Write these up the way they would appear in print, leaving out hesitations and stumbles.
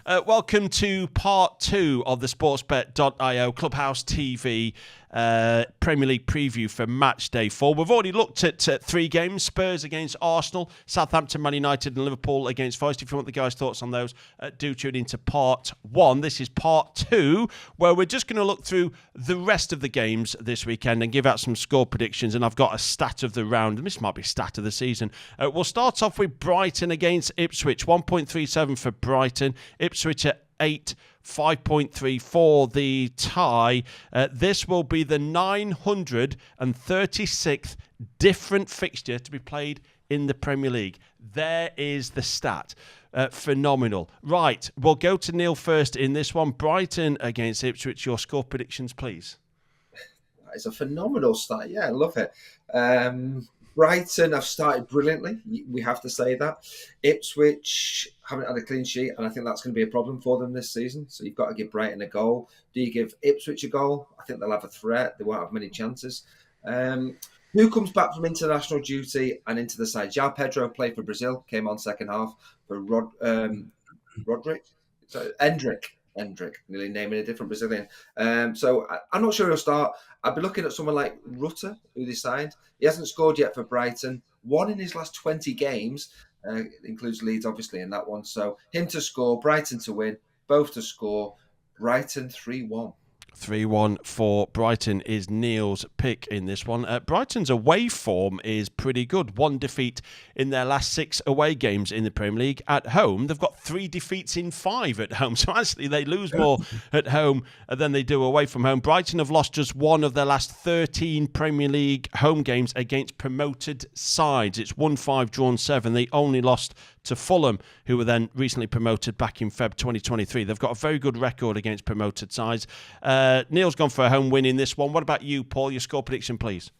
Welcome to part 2 of the sportsbet.io Clubhouse TV Premier League preview for Matchday 4. We've already looked at 3 games: Spurs against Arsenal, Southampton, Man United and Liverpool against Forest. If you want the guys' thoughts on those, do tune into part 1. This is part 2, where we're just going to look through the rest of the games this weekend and give out some score predictions. And I've got a stat of the round, and this might be stat of the season. We'll start off with Brighton against Ipswich. 1.37 for Brighton. Ipswich at 8, 5.3 for the tie. This will be the 936th different fixture to be played in the Premier League. There is the stat. Phenomenal. Right, we'll go to Neil first in this one. Brighton against Ipswich. Your score predictions, please. It's a phenomenal start. Yeah, I love it. Brighton have started brilliantly. We have to say that. Ipswich haven't had a clean sheet, and I think that's going to be a problem for them this season. So you've got to give Brighton a goal. Do you give Ipswich a goal? I think they'll have a threat. They won't have many chances. Who comes back from international duty and into the side? João Pedro played for Brazil, came on second half for Endrick, nearly naming a different Brazilian. So I'm not sure he'll start. I'd be looking at someone like Rutter, who they signed. He hasn't scored yet for Brighton. Won in his last 20 games. Includes Leeds, obviously, in that one. So him to score, Brighton to win, both to score. Brighton 3-1. 3-1 for Brighton is Neil's pick in this one. Brighton's away form is pretty good. 1 defeat in their last 6 away games in the Premier League. At home, they've got 3 defeats in 5 at home. So actually, they lose more at home than they do away from home. Brighton have lost just 1 of their last 13 Premier League home games against promoted sides. It's 1-5, drawn 7. They only lost to Fulham, who were then recently promoted back in Feb 2023. They've got a very good record against promoted sides. Neil's gone for a home win in this one. What about you, Paul? Your score prediction, please.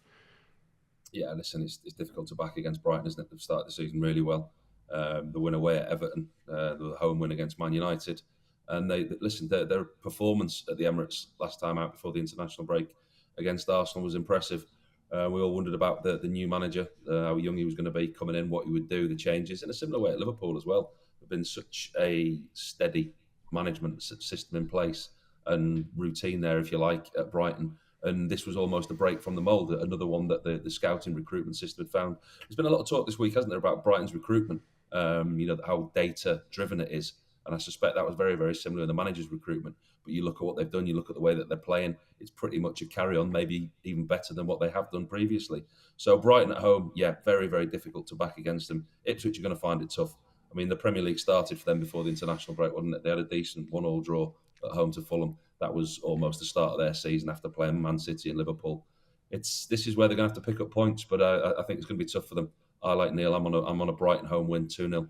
Yeah, listen, it's difficult to back against Brighton, isn't it? They've started the season really well. The win away at Everton, the home win against Man United. And their performance at the Emirates last time out before the international break against Arsenal was impressive. We all wondered about the new manager, how young he was going to be coming in, what he would do, the changes. In a similar way at Liverpool as well. There's been such a steady management system in place and routine there, if you like, at Brighton. And this was almost a break from the mould, another one that the scouting recruitment system had found. There's been a lot of talk this week, hasn't there, about Brighton's recruitment, how data-driven it is. And I suspect that was very, very similar in the manager's recruitment. But you look at what they've done, you look at the way that they're playing, it's pretty much a carry-on, maybe even better than what they have done previously. So Brighton at home, yeah, very, very difficult to back against them. Ipswich are going to find it tough. I mean, the Premier League started for them before the international break, wasn't it? They had a decent 1-1 draw at home to Fulham. That was almost the start of their season after playing Man City and Liverpool. This is where they're going to have to pick up points, but I think it's going to be tough for them. I like Neil. I'm on a Brighton home win, 2-0.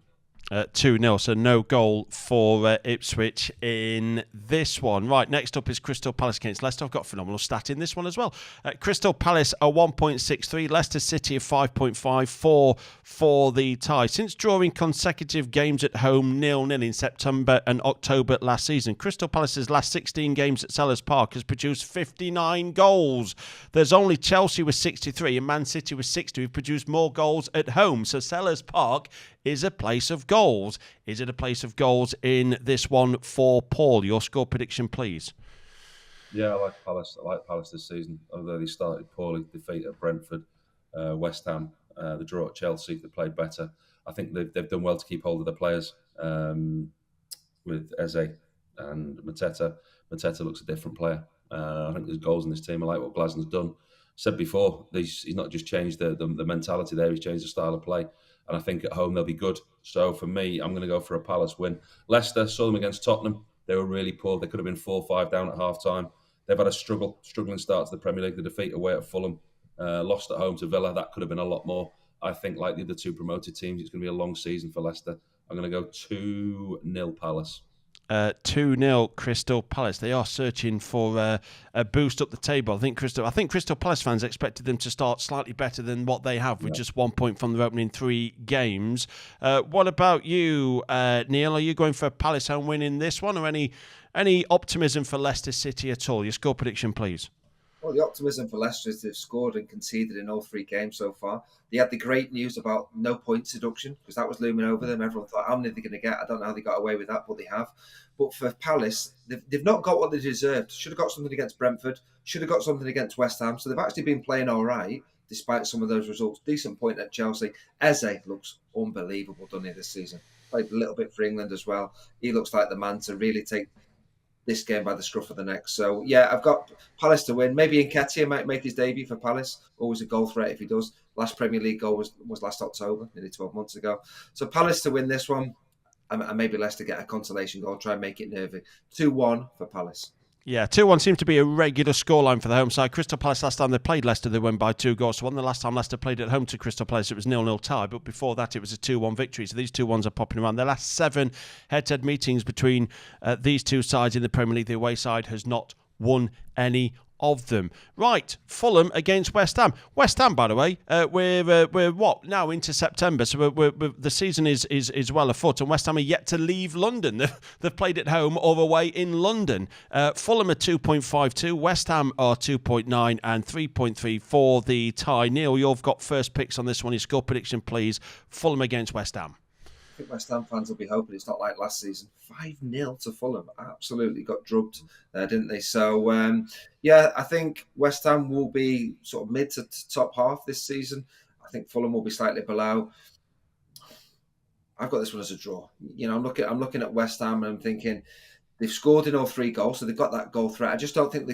2-0, so no goal for Ipswich in this one. Right, next up is Crystal Palace against Leicester. I've got a phenomenal stat in this one as well. Crystal Palace are 1.63, Leicester City are 5.54 for the tie. Since drawing consecutive games at home 0-0 in September and October last season, Crystal Palace's last 16 games at Sellers Park has produced 59 goals. There's only Chelsea with 63 and Man City with 60 who've produced more goals at home. So Sellers Park is a place of goals. Is it a place of goals in this one for Paul? Your score prediction, please. Yeah, I like Palace. I like Palace this season, although they started poorly. Defeat at Brentford, West Ham, the draw at Chelsea. They played better. I think they've done well to keep hold of their players with Eze and Mateta. Mateta looks a different player. I think there's goals in this team. I like what Glasner's done. Said before, he's not just changed the mentality there, he's changed the style of play. And I think at home they'll be good. So for me, I'm going to go for a Palace win. Leicester, saw them against Tottenham. They were really poor. They could have been 4-5 down at half-time. They've had a struggling start to the Premier League. The defeat away at Fulham, lost at home to Villa. That could have been a lot more. I think, like the other 2 promoted teams, it's going to be a long season for Leicester. I'm going to go 2-0 Palace. 2-0 Crystal Palace. They are searching for a boost up the table. I think Crystal Palace fans expected them to start slightly better than what they have, with just 1 point from their opening 3 games. What about you, Neil? Are you going for a Palace home win in this one, or any optimism for Leicester City at all? Your score prediction, please. Well, the optimism for Leicester is they've scored and conceded in all 3 games so far. They had the great news about no point deduction because that was looming over them. Everyone thought, how many are they going to get? I don't know how they got away with that, but they have. But for Palace, they've not got what they deserved. Should have got something against Brentford. Should have got something against West Ham. So they've actually been playing all right despite some of those results. Decent point at Chelsea. Eze looks unbelievable, doesn't he, this season? Played a little bit for England as well. He looks like the man to really take this game by the scruff of the neck. So, yeah, I've got Palace to win. Maybe Nketiah might make his debut for Palace. Always a goal threat if he does. Last Premier League goal was last October, nearly 12 months ago. So Palace to win this one, and maybe Leicester get a consolation goal, try and make it nervy. 2-1 for Palace. Yeah, 2-1 seems to be a regular scoreline for the home side. Crystal Palace, last time they played Leicester, they won by 2-1. The last time Leicester played at home to Crystal Palace, it was 0-0 tie, but before that it was a 2-1 victory. So these 2-1s are popping around. The last 7 head-to-head meetings between these two sides in the Premier League, the away side has not won any of them. Right, Fulham against West Ham. West Ham, by the way, we're what now into September, so the season is well afoot, and West Ham are yet to leave London. They've played at home or away in London. Fulham are 2.52, West Ham are 2.9 and 3.3 for the tie. Neil, you've got first picks on this one. Your score prediction, please. Fulham against West Ham. I think West Ham fans will be hoping it's not like last season. 5-0 to Fulham. Absolutely got drubbed there, didn't they? So, I think West Ham will be sort of mid to top half this season. I think Fulham will be slightly below. I've got this one as a draw. You know, I'm looking at West Ham and I'm thinking they've scored in all 3 goals, so they've got that goal threat. I just don't think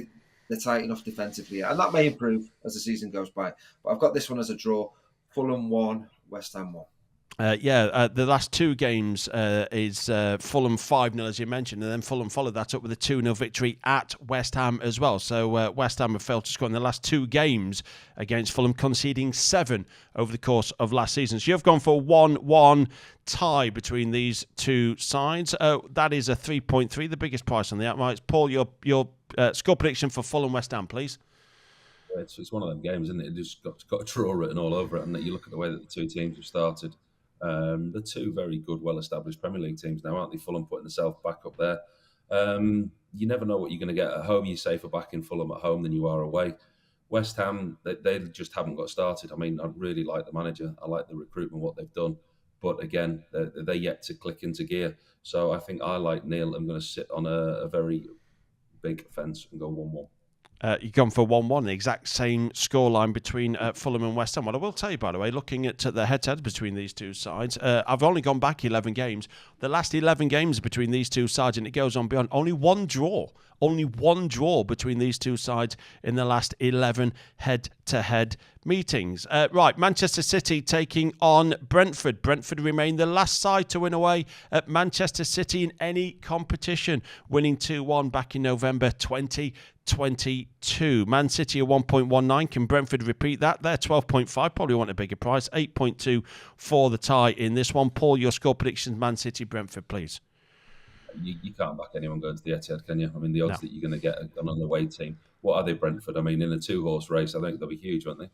they're tight enough defensively yet. And that may improve as the season goes by. But I've got this one as a draw. Fulham 1, West Ham 1. The last 2 games is Fulham 5-0, as you mentioned, and then Fulham followed that up with a 2-0 victory at West Ham as well. So West Ham have failed to score in the last 2 games against Fulham, conceding 7 over the course of last season. So you've gone for 1-1 tie between these two sides. That is a 3.3, the biggest price on the outrights. Paul, your score prediction for Fulham West Ham, please. It's one of them games, isn't it? It just got a draw written all over it, and that you look at the way that the 2 teams have started. They're 2 very good, well-established Premier League teams now, aren't they? Fulham putting themselves back up there. You never know what you're going to get at home. You're safer back in Fulham at home than you are away. West Ham, they just haven't got started. I mean, I really like the manager. I like the recruitment, what they've done. But again, they're yet to click into gear. So I think I, like Neil, I'm going to sit on a very big fence and go 1-1. You've gone for 1-1, the exact same scoreline between Fulham and West Ham. What I will tell you, by the way, looking at the head-to-head between these two sides, I've only gone back 11 games. The last 11 games between these two sides, and it goes on beyond, only one draw between these two sides in the last 11 head-to-head meetings. Right, Manchester City taking on Brentford. Brentford remain the last side to win away at Manchester City in any competition, winning 2-1 back in November 2022. Man City are 1.19. Can Brentford repeat that? They're 12.5. Probably want a bigger price. 8.2 for the tie in this one. Paul, your score predictions, Man City, Brentford, please. You can't back anyone going to the Etihad, can you? I mean, the odds that you're going to get on an away team. What are they, Brentford? I mean, in a 2-horse race, I think they'll be huge, won't they?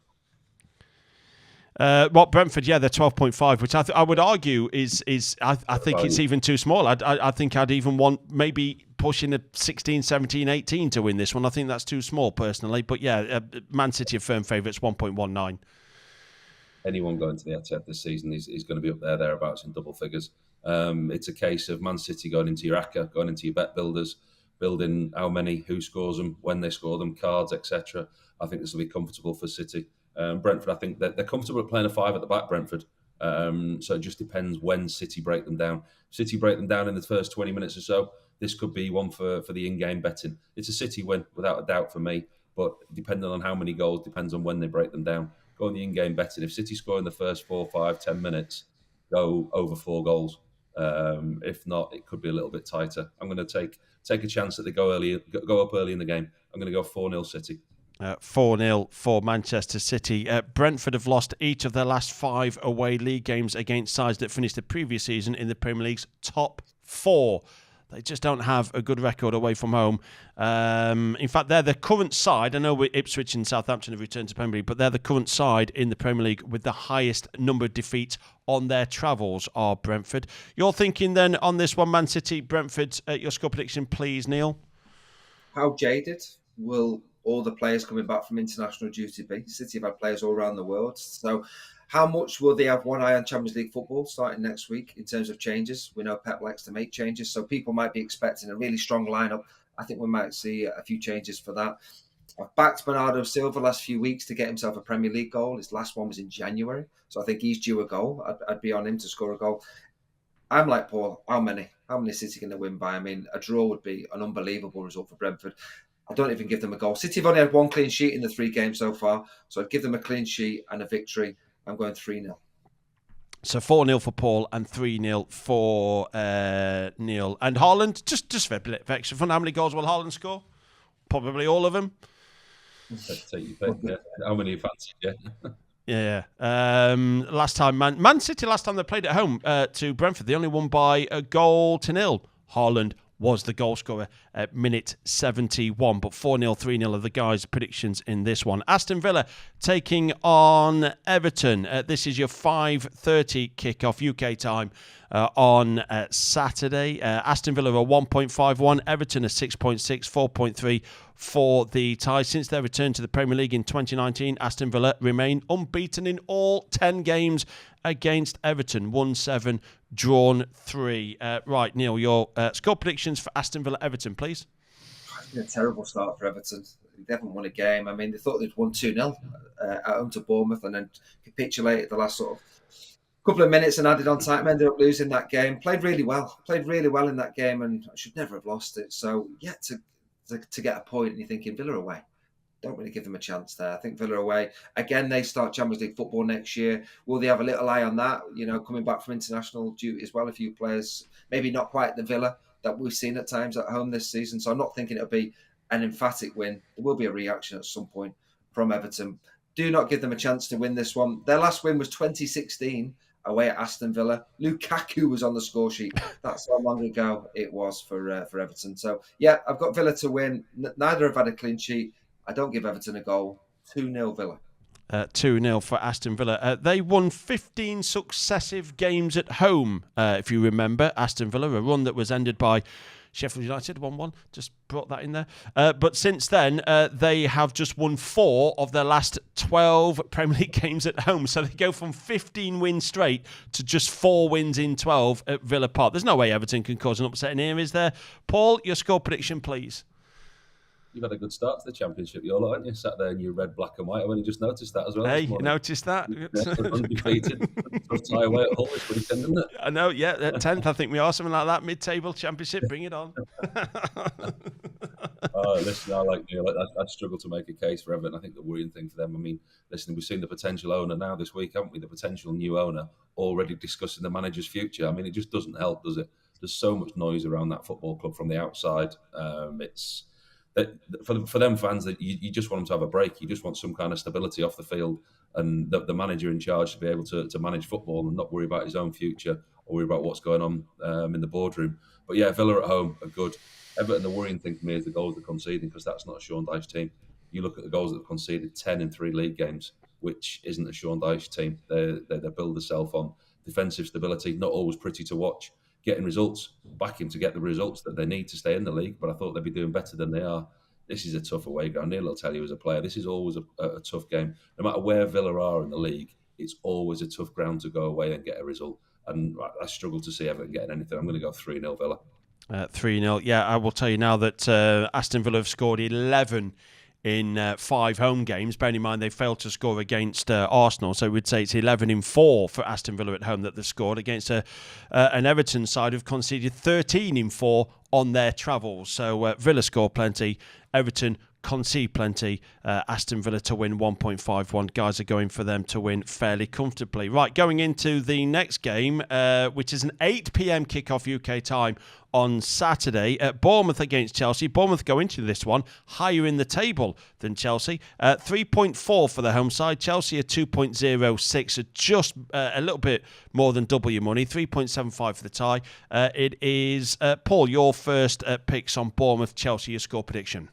Brentford, yeah, they're 12.5, which I would argue is I think it's even too small. I think I'd even want maybe pushing a 16, 17, 18 to win this one. I think that's too small personally. But yeah, Man City are firm favourites, 1.19. Anyone going to the Etihad this season is going to be up thereabouts in double figures. It's a case of Man City going into your ACCA, going into your bet builders, building how many, who scores them, when they score them, cards, etc. I think this will be comfortable for City. Brentford, I think that they're comfortable at playing a 5 at the back, Brentford. So it just depends when City break them down. City break them down in the first 20 minutes or so. This could be one for the in-game betting. It's a City win, without a doubt for me. But depending on how many goals, depends on when they break them down. Go on the in-game betting. If City score in the first 4, 5, 10 minutes, go over 4 goals. If not, it could be a little bit tighter. I'm going to take a chance that they go up early in the game. I'm going to go 4-0 City. 4-0 for Manchester City. Brentford have lost each of their last 5 away league games against sides that finished the previous season in the Premier League's top 4. They just don't have a good record away from home. In fact, they're the current side. I know Ipswich and Southampton have returned to Premier League, but they're the current side in the Premier League with the highest number of defeats on their travels are Brentford. You're thinking then on this one, Man City, Brentford, your score prediction, please, Neil? How jaded will all the players coming back from international duty be. City have had players all around the world. So how much will they have one eye on Champions League football starting next week in terms of changes? We know Pep likes to make changes, so people might be expecting a really strong lineup. I think we might see a few changes for that. I've backed Bernardo Silva last few weeks to get himself a Premier League goal. His last one was in January, so I think he's due a goal. I'd be on him to score a goal. I'm like Paul. How many City going to win by? I mean, a draw would be an unbelievable result for Brentford. I don't even give them a goal. City have only had one clean sheet in the 3 games so far, so I'd give them a clean sheet and a victory. I'm going 3-0. So 4-0 for Paul and 3-0 for Neil. And Haaland, just for a bit of extra fun, how many goals will Haaland score? Probably all of them. Take your pick, yeah. How many you fancy? Yeah. Last time, Man City, last time they played at home to Brentford, they only won by 1-0. Haaland was the goal scorer at minute 71, but 4-0, 3-0 are the guys' predictions in this one. Aston Villa taking on Everton. This is your 5:30 kickoff UK time on Saturday. Aston Villa are 1.51, Everton are 6.6, 4.3 for the tie. Since their return to the Premier League in 2019, Aston Villa remain unbeaten in all 10 games against Everton. 1-7, drawn 3. Right, Neil, your score predictions for Aston Villa-Everton, please. It's been a terrible start for Everton. They haven't won a game. I mean, they thought they'd won 2-0 at home to Bournemouth and then capitulated the last sort of couple of minutes and added on time. Ended up losing that game. Played really well in that game, and I should never have lost it. So, yeah, to get a point, and you're thinking Villa away. Don't really give them a chance there. I think Villa away. Again, they start Champions League football next year. Will they have a little eye on that? You know, coming back from international duty as well, a few players, maybe not quite the Villa that we've seen at times at home this season. So I'm not thinking it'll be an emphatic win. There will be a reaction at some point from Everton. Do not give them a chance to win this one. Their last win was 2016 away at Aston Villa. Lukaku was on the score sheet. That's how long ago it was for Everton. So, yeah, I've got Villa to win. Neither have had a clean sheet. I don't give Everton a goal. 2-0 Villa. 2-0 for Aston Villa. They won 15 successive games at home, if you remember. Aston Villa, a run that was ended by Sheffield United, 1-1. Just brought that in there. But since then, they have just won 4 of their last 12 Premier League games at home. So they go from 15 wins straight to just 4 wins in 12 at Villa Park. There's no way Everton can cause an upset in here, is there? Paul, your score prediction, please. You've had a good start to the Championship, you all, haven't you? Sat there in your red, black and white. I only just noticed that as well. Hey, you noticed that? Undefeated. Tough tie away at Hull this weekend, isn't it? I know, yeah. 10th, I think we are. Something like that. Mid-table Championship. Bring it on. Listen, I struggle to make a case for Everton. I think the worrying thing for them, I mean, listen, we've seen the potential owner now this week, haven't we? The potential new owner already discussing the manager's future. I mean, it just doesn't help, does it? There's so much noise around that football club from the outside. It's... For them fans, that you just want them to have a break. You just want some kind of stability off the field, and the manager in charge to be able to manage football and not worry about his own future or worry about what's going on in the boardroom. But yeah, Villa at home are good. Everton, the worrying thing for me is the goals they're conceding, because that's not a Sean Dyche team. You look at the goals that they've conceded, 10 in 3 league games, which isn't a Sean Dyche team. They build themselves on defensive stability, not always pretty to watch. Getting results, backing to get the results that they need to stay in the league, but I thought they'd be doing better than they are. This is a tough away ground. Neil will tell you as a player, this is always a tough game. No matter where Villa are in the league, it's always a tough ground to go away and get a result. And I struggle to see Everton getting anything. I'm going to go 3-0 Villa. 3-0. Yeah, I will tell you now that Aston Villa have scored 11 in 5 home games. Bearing in mind they failed to score against Arsenal, so we'd say it's 11 in 4 for Aston Villa at home that they've scored against an Everton side who've conceded 13 in 4 on their travels. So Villa score plenty, Everton concede plenty. Aston Villa to win 1.51. Guys are going for them to win fairly comfortably. Right, going into the next game, which is an 8 p.m. kickoff UK time on Saturday. Bournemouth against Chelsea. Bournemouth go into this one higher in the table than Chelsea. 3.4 for the home side. Chelsea are 2.06, so just a little bit more than double your money. 3.75 for the tie. It is, Paul, your first picks on Bournemouth, Chelsea, your score prediction.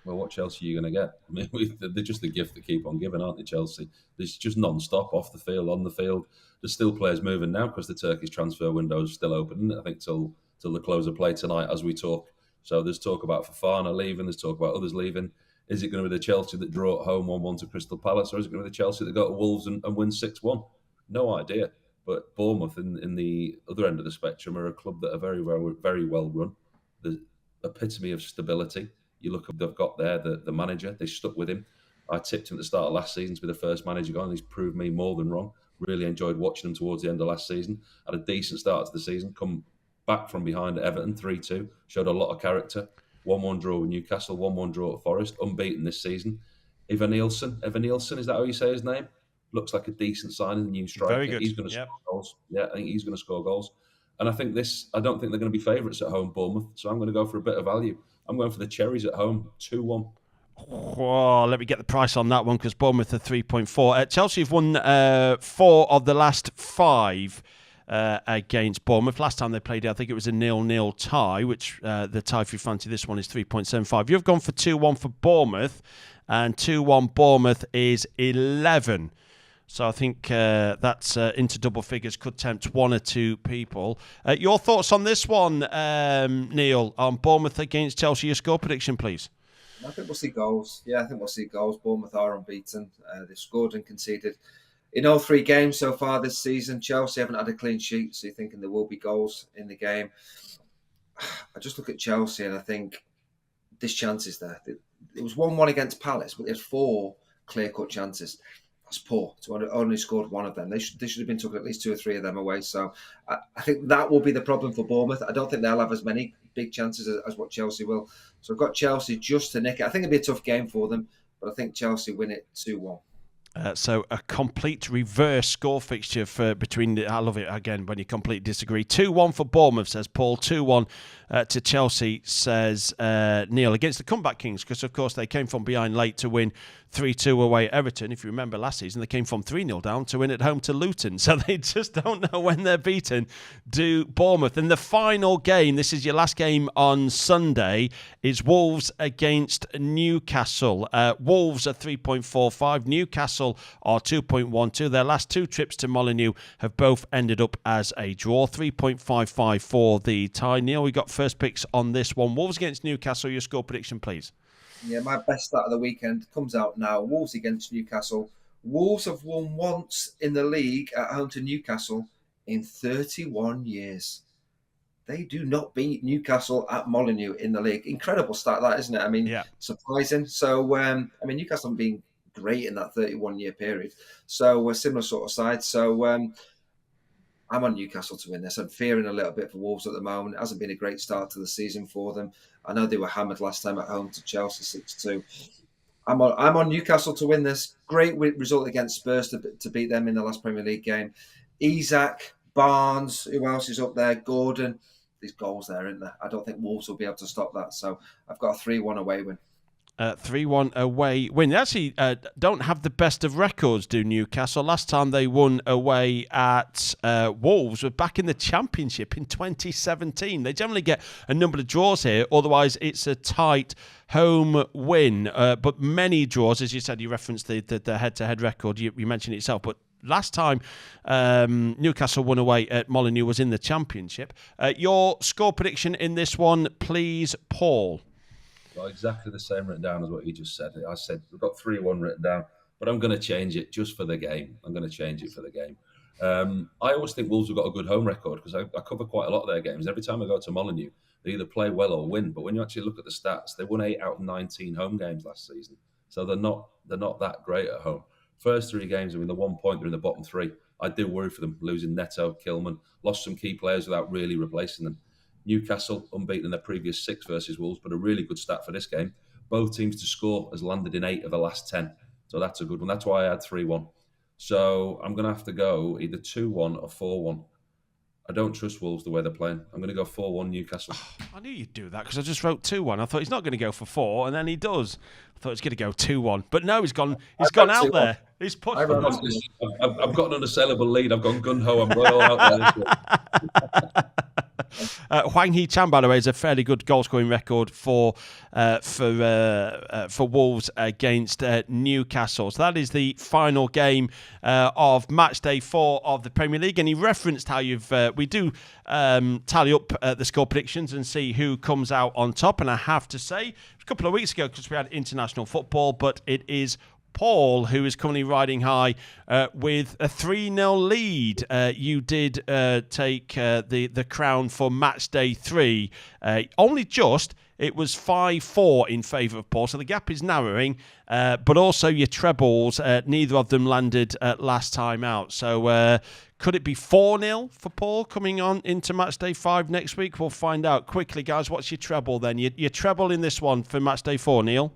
Well, what Chelsea are you going to get? I mean, they're just the gift that keep on giving, aren't they, Chelsea? There's just non-stop off the field, on the field. There's still players moving now because the Turkish transfer window is still open, isn't it? I think till the close of play tonight as we talk. So there's talk about Fofana leaving, there's talk about others leaving. Is it going to be the Chelsea that draw at home 1-1 to Crystal Palace, or is it going to be the Chelsea that go to Wolves and win 6-1? No idea. But Bournemouth, in the other end of the spectrum, are a club that are very well run. The epitome of stability. You look at they've got there, the manager, they stuck with him. I tipped him at the start of last season to be the first manager gone, and he's proved me more than wrong. Really enjoyed watching him towards the end of last season. Had a decent start to the season, come back from behind at Everton, 3-2, showed a lot of character. 1-1 draw with Newcastle, 1-1 draw at Forest, unbeaten this season. Evan Nielsen, is that how you say his name? Looks like a decent signing, the new striker. Very good. He's going to score goals. Yeah, I think he's going to score goals. And I don't think they're going to be favourites at home, Bournemouth, so I'm going to go for a bit of value. I'm going for the Cherries at home, 2-1. Oh, let me get the price on that one because Bournemouth are 3.4. Chelsea have won 4 of the last 5 against Bournemouth. Last time they played, I think it was a 0-0 tie, which the tie for fancy this one is 3.75. You've gone for 2-1 for Bournemouth, and 2-1 Bournemouth is 11. So I think that's into double figures, could tempt one or two people. Your thoughts on this one, Neil, on Bournemouth against Chelsea? Your score prediction, please. I think we'll see goals. Yeah, I think we'll see goals. Bournemouth are unbeaten. They've scored and conceded in all 3 games so far this season. Chelsea haven't had a clean sheet, so you're thinking there will be goals in the game. I just look at Chelsea and I think this chance is there. It was 1-1 against Palace, but there's 4 clear-cut chances. That's poor to only scored 1 of them. They should have been taking at least 2 or 3 of them away. So I think that will be the problem for Bournemouth. I don't think they'll have as many big chances as what Chelsea will. So I've got Chelsea just to nick it. I think it'll be a tough game for them, but I think Chelsea win it 2-1. So a complete reverse score fixture between I love it again when you completely disagree. 2-1 for Bournemouth, says Paul. 2-1 to Chelsea, says Neil, against the comeback kings, because of course they came from behind late to win 3-2 away at Everton. If you remember last season, they came from 3-0 down to win at home to Luton. So they just don't know when they're beaten, do Bournemouth. And the final game, this is your last game on Sunday, is Wolves against Newcastle. Wolves are 3.45. Newcastle are 2.12. Their last 2 trips to Molineux have both ended up as a draw. 3.55 for the tie. Neil, we got first picks on this one. Wolves against Newcastle. Your score prediction, please. Yeah, my best start of the weekend comes out now. Wolves against Newcastle. Wolves have won once in the league at home to Newcastle in 31 years. They do not beat Newcastle at Molineux in the league. Incredible start, that, isn't it? I mean, surprising. So, Newcastle have been great in that 31-year period. So, a similar sort of side. So, I'm on Newcastle to win this. I'm fearing a little bit for Wolves at the moment. It hasn't been a great start to the season for them. I know they were hammered last time at home to Chelsea 6-2. I'm on Newcastle to win this. Great result against Spurs to beat them in the last Premier League game. Isak, Barnes, who else is up there? Gordon. There's goals there, isn't there? I don't think Wolves will be able to stop that. So I've got a 3-1 away win. 3-1 away win. They actually don't have the best of records, do Newcastle? Last time they won away at Wolves were back in the Championship in 2017. They generally get a number of draws here, otherwise it's a tight home win. But many draws, as you said, you referenced the head-to-head record, you mentioned it yourself, but last time Newcastle won away at Molineux was in the Championship. Your score prediction in this one, please, Paul. Got exactly the same written down as what you just said. I said we've got 3-1 written down, but I'm going to change it just for the game. I'm going to change it for the game. I always think Wolves have got a good home record because I cover quite a lot of their games. Every time I go to Molineux, they either play well or win. But when you actually look at the stats, they won 8 out of 19 home games last season. So they're not that great at home. First 3 games, I mean, the 1 point, they're in the bottom 3. I do worry for them, losing Neto, Kilman, lost some key players without really replacing them. Newcastle, unbeaten in their previous 6 versus Wolves, but a really good stat for this game. Both teams to score has landed in 8 of the last 10. So that's a good one. That's why I had 3-1. So I'm going to have to go either 2-1 or 4-1. I don't trust Wolves the way they're playing. I'm going to go 4-1 Newcastle. I knew you'd do that because I just wrote 2-1. I thought he's not going to go for 4, and then he does. I thought he's going to go 2-1. But no, he's gone out there. He's pushed. I've got an unassailable lead. I've gone gun-ho. I'm going all out there. Hwang Hee-chan, by the way, is a fairly good goal-scoring record for Wolves against Newcastle. So that is the final game of Matchday 4 of the Premier League. And he referenced how we do tally up the score predictions and see who comes out on top. And I have to say, it was a couple of weeks ago because we had international football, but it is Paul, who is currently riding high with a 3-0 lead. You did take the crown for match day 3. Only just. It was 5-4 in favour of Paul, so the gap is narrowing. But also your trebles, neither of them landed last time out. So could it be 4-0 for Paul coming on into match day 5 next week? We'll find out quickly, guys. What's your treble then? Your treble in this one for match day 4, Neil?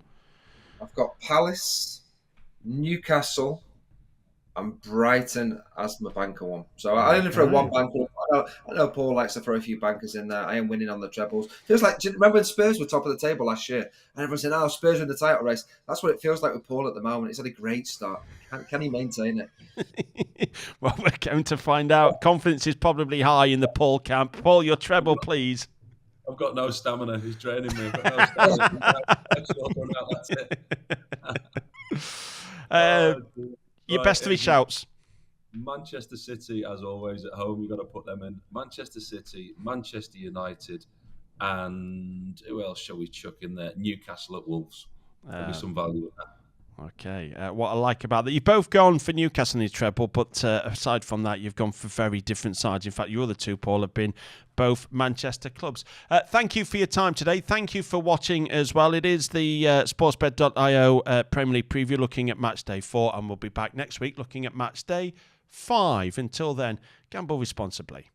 I've got Palace, Newcastle, and Brighton as my banker one. So I only throw one banker. I know Paul likes to throw a few bankers in there. I am winning on the trebles. Feels like, do you remember when Spurs were top of the table last year? And everyone said, Spurs are in the title race. That's what it feels like with Paul at the moment. He's had a great start. Can he maintain it? Well, we're going to find out. Confidence is probably high in the Paul camp. Paul, your treble, please. I've got no stamina. He's draining me. I've got no stamina. That's it. Your best 3 shouts. Manchester City, as always, at home. You've got to put them in. Manchester City, Manchester United, and who else shall we chuck in there? Newcastle at Wolves. There'll be some value in that. Okay. What I like about that, you've both gone for Newcastle in your treble, but aside from that, you've gone for very different sides. In fact, your other 2, Paul, have been both Manchester clubs. Thank you for your time today. Thank you for watching as well. It is the sportsbet.io Premier League preview looking at match day 4, and we'll be back next week looking at match day 5. Until then, gamble responsibly.